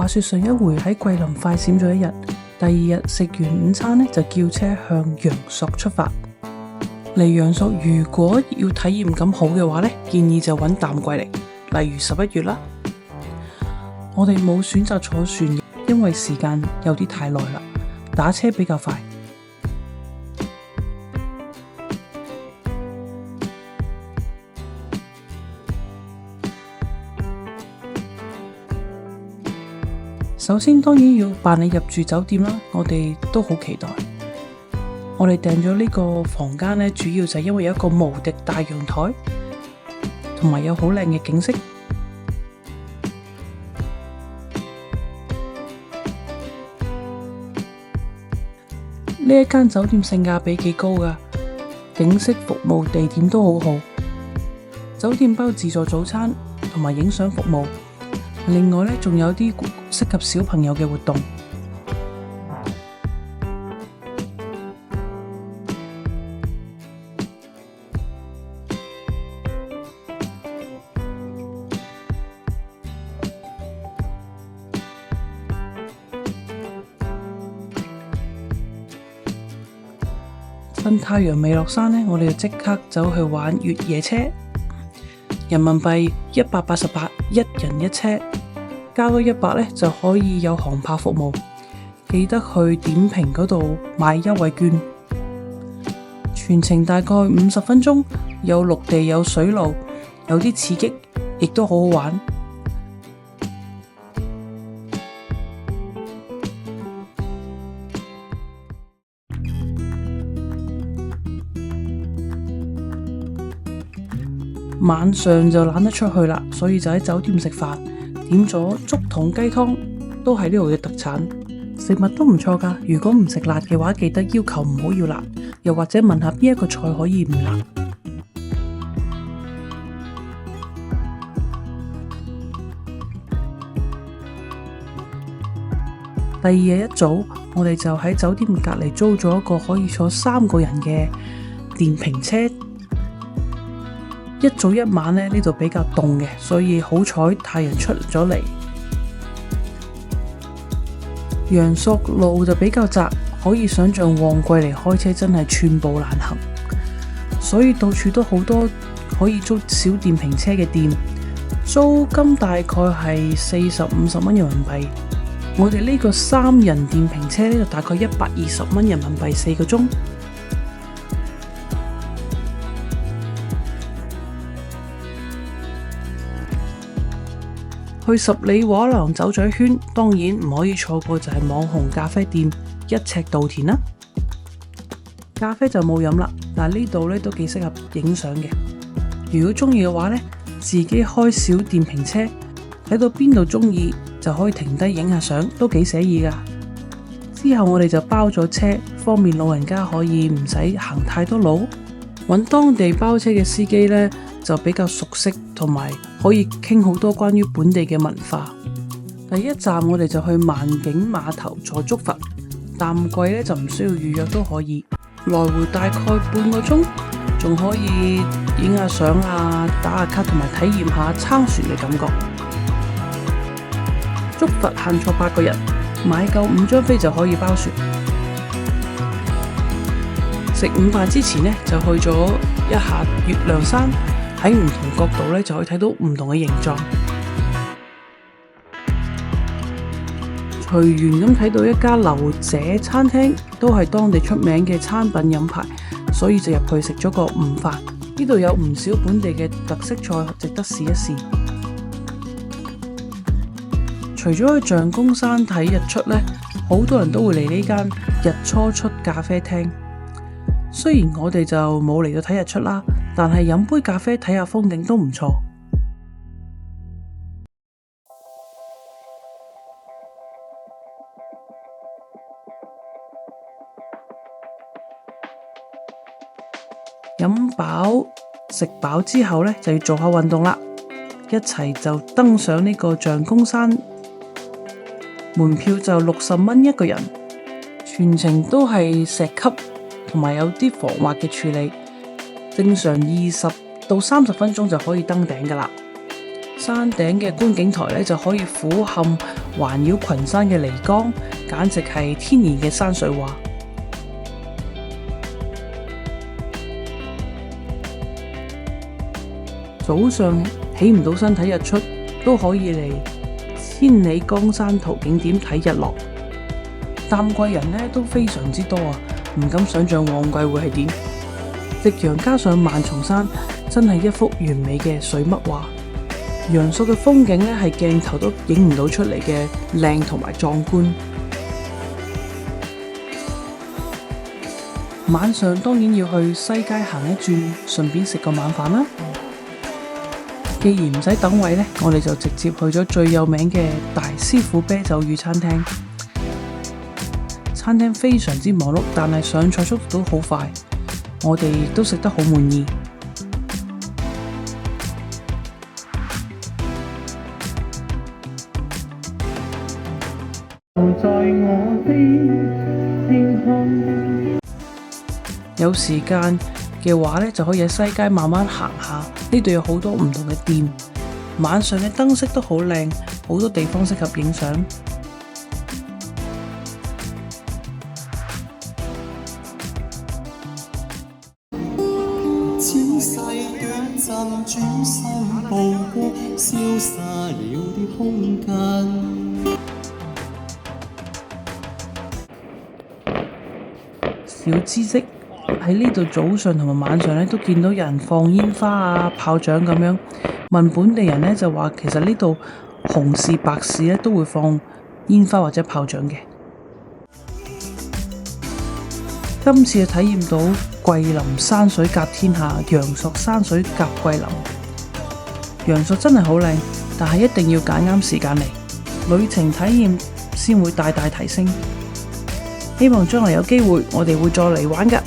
話說上一回喺桂林快閃咗一日，第二日食完午餐呢，就叫車向陽朔出發。嚟陽朔如果要體驗感好嘅話呢，建議就揾淡季嚟，例如11月啦。我哋冇選擇坐船，因為時間有啲太耐啦，打車比較快。首先當然要辦理入住酒店啦，我哋都好期待。我哋訂咗呢個房間呢，主要就係因為有一個無敵大陽台，同埋有好靚嘅景色。呢一間酒店性價比幾高㗎，景色、服務、地點都好好。酒店包自助早餐同埋影相服務，另外呢，仲有啲適合小朋友嘅活動。趁太陽未落山呢，我哋就即刻走去玩越野車，人民幣188，一人一車，加多100呢就可以有航拍服務。記得去點評嗰度買優惠券。全程大概50分鐘，有陸地有水路，有啲刺激，亦都好好玩。晚上就懶得出去啦，所以就喺酒店食飯，點咗竹筒雞湯，都係呢度嘅特產，食物都唔錯㗎。如果唔食辣嘅話，記得要求唔好要辣，又或者問下邊一個菜可以唔辣。第二日一早，我哋就喺酒店隔離租咗一個可以坐3個人嘅電瓶車。一早一晚呢度比較凍嘅，所以好彩太陽出咗嚟。陽朔路就比較窄，可以想象旺季嚟開車真係寸步難行，所以到處都好多可以租小電瓶車嘅店，租金大概係40-50蚊人民幣。我哋呢個3人電瓶車呢就大概120蚊人民幣4個鐘。去十里畫廊走咗一圈，當然唔可以錯過就係網紅咖啡店一尺稻田啦。咖啡就冇飲啦，但係呢度呢都幾適合影相嘅。如果中意嘅話呢，自己開小電瓶車，睇到邊度中意就可以停低影下相，都幾寫意噶。之後我哋就包咗車，方便老人家可以唔使行太多路。揾當地包車嘅司機呢，就比較熟悉，同埋可以傾好多關於本地嘅文化。第一站我哋就去萬景碼頭坐竹筏，淡季呢就唔需要預約都可以，來回大概半個鐘，仲可以影下相啊、打下卡同埋體驗下撐船嘅感覺。竹筏限坐8個人，買夠5張飛就可以包船。食午飯之前呢，就去咗一下月亮山，喺唔同角度呢，就可以睇到唔同嘅形狀。隨緣咁睇到一家劉姐餐廳，都係當地出名嘅餐品飲牌，所以就入去食咗個午飯。呢度有唔少本地嘅特色菜，值得試一試。除咗去象公山睇日出呢，好多人都會嚟呢間日初出咖啡廳。雖然我哋就冇嚟到睇日出啦，但係飲杯咖啡睇下風景都唔錯。飲飽食飽之後呢，就要做下運動啦，一齊就登上呢個象公山。門票就60蚊一個人，全程都係石級，同埋有啲防滑嘅處理，正常20到30分鐘就可以登頂噶啦。山頂嘅觀景台咧就可以俯瞰環繞群山嘅灕江，簡直係天然嘅山水畫。早上起唔到身睇日出，都可以嚟千里江山圖景點睇日落。淡季人呢都非常之多啊，唔敢想象旺季會係點。夕陽加上萬重山，真係一幅完美嘅水墨畫。陽朔嘅風景呢係鏡頭都影唔到出嚟嘅靚同埋壯觀。晚上當然要去西街行一轉，順便食個晚飯啦。既然唔使等位呢，我哋就直接去咗最有名嘅大師傅啤酒魚餐廳。餐廳非常之忙碌，但係上菜速度都好快，我哋亦都食得好滿意。有時間嘅話呢，就可以喺西街慢慢行下，呢度有好多唔同嘅店，晚上嘅燈飾都好靚，好多地方適合影相。小知識喺呢度，早上同埋晚上咧都見到有人放煙花啊、炮仗咁樣。問本地人咧就話，其實呢度紅事白事咧都會放煙花或者炮仗嘅。今次就體驗到桂林山水甲天下，陽朔山水甲桂林。陽朔真係好靚，但係一定要揀啱時間嚟，旅程體驗先會大大提升。希望將來有機會，我哋會再嚟玩㗎。